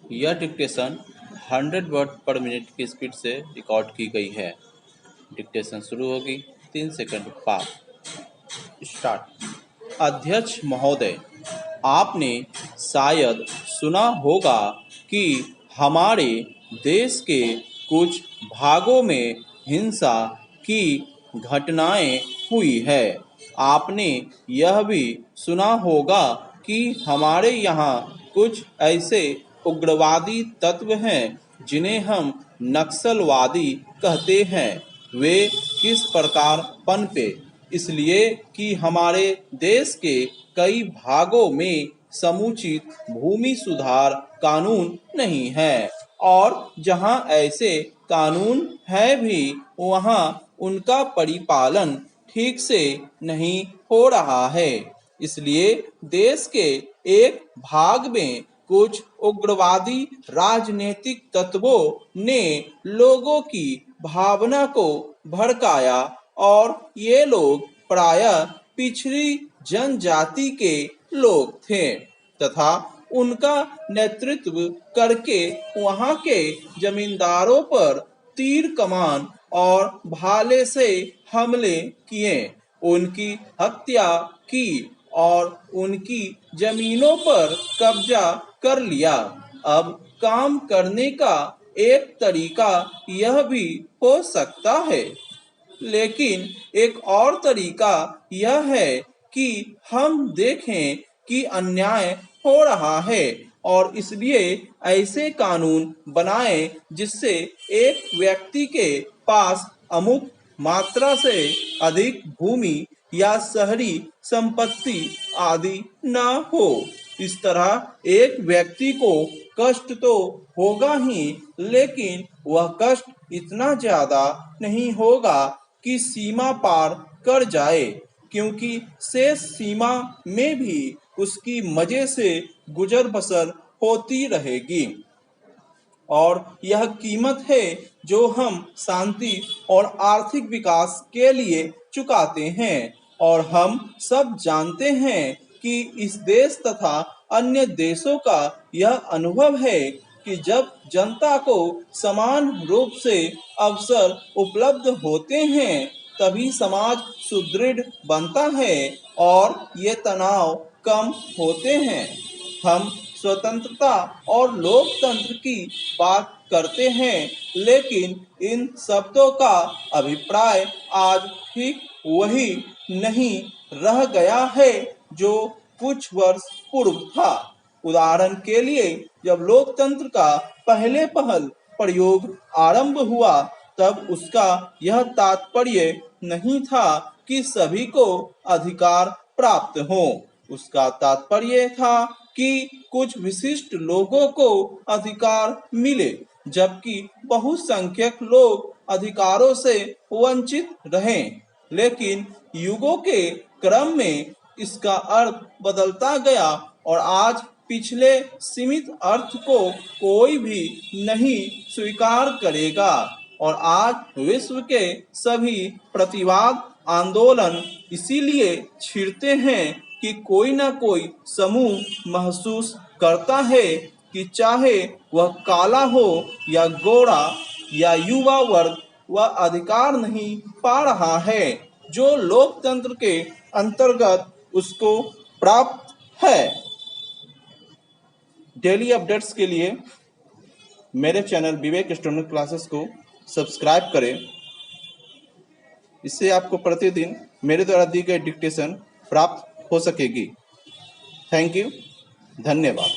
यह dictation 100 word पर minute की स्पीड से रिकॉर्ड की गई है। डिक्टेशन शुरू होगी 3 सेकंड बाद। स्टार्ट। अध्यक्ष महोदय, आपने शायद सुना होगा कि हमारे देश के कुछ भागों में हिंसा की घटनाएं हुई है। आपने यह भी सुना होगा कि हमारे यहाँ कुछ ऐसे उग्रवादी तत्व हैं जिन्हें हम नक्सलवादी कहते हैं। वे किस प्रकार पनपे? इसलिए कि हमारे देश के कई भागों में समुचित भूमि सुधार कानून नहीं है और जहां ऐसे कानून है भी वहां उनका परिपालन ठीक से नहीं हो रहा है। इसलिए देश के एक भाग में कुछ उग्रवादी राजनीतिक तत्वों ने लोगों की भावना को भड़काया और ये लोग प्रायः पिछड़ी जनजाति के लोग थे तथा उनका नेतृत्व करके वहां के जमींदारों पर तीर कमान और भाले से हमले किए, उनकी हत्या की और उनकी जमीनों पर कब्जा कर लिया। अब काम करने का एक तरीका यह भी हो सकता है, लेकिन एक और तरीका यह है कि हम देखें कि अन्याय हो रहा है और इसलिए ऐसे कानून बनाएं जिससे एक व्यक्ति के पास अमुक मात्रा से अधिक भूमि या शहरी संपत्ति आदि न हो। इस तरह एक व्यक्ति को कष्ट तो होगा ही, लेकिन वह कष्ट इतना ज्यादा नहीं होगा कि सीमा पार कर जाए, क्योंकि शेष सीमा में भी उसकी मजे से गुजर बसर होती रहेगी। और यह कीमत है जो हम शांति और आर्थिक विकास के लिए चुकाते हैं। और हम सब जानते हैं कि इस देश तथा अन्य देशों का यह अनुभव है कि जब जनता को समान रूप से अवसर उपलब्ध होते हैं तभी समाज सुदृढ़ बनता है और ये तनाव कम होते हैं। हम स्वतंत्रता और लोकतंत्र की बात करते हैं, लेकिन इन शब्दों का अभिप्राय आज ठीक वही नहीं रह गया है जो कुछ वर्ष पूर्व था। उदाहरण के लिए जब लोकतंत्र का पहले पहल प्रयोग आरंभ हुआ तब उसका यह तात्पर्य नहीं था कि सभी को अधिकार प्राप्त हो। उसका तात्पर्य था कि कुछ विशिष्ट लोगों को अधिकार मिले, जबकि बहुसंख्यक लोग अधिकारों से वंचित रहें। लेकिन युगों के क्रम में इसका अर्थ बदलता गया और आज पिछले सीमित अर्थ को कोई भी नहीं स्वीकार करेगा और आज विश्व के सभी प्रतिवाद आंदोलन इसीलिए छिड़ते हैं कि कोई न कोई समूह महसूस करता है कि चाहे वह काला हो या गोरा या युवा वर्ग, वह अधिकार नहीं पा रहा है जो लोकतंत्र के अंतर्गत उसको प्राप्त है। डेली अपडेट्स के लिए मेरे चैनल विवेक स्टूडेंट क्लासेस को सब्सक्राइब करें। इससे आपको प्रतिदिन मेरे द्वारा दी गई डिक्टेशन प्राप्त हो सकेगी। थैंक यू, धन्यवाद।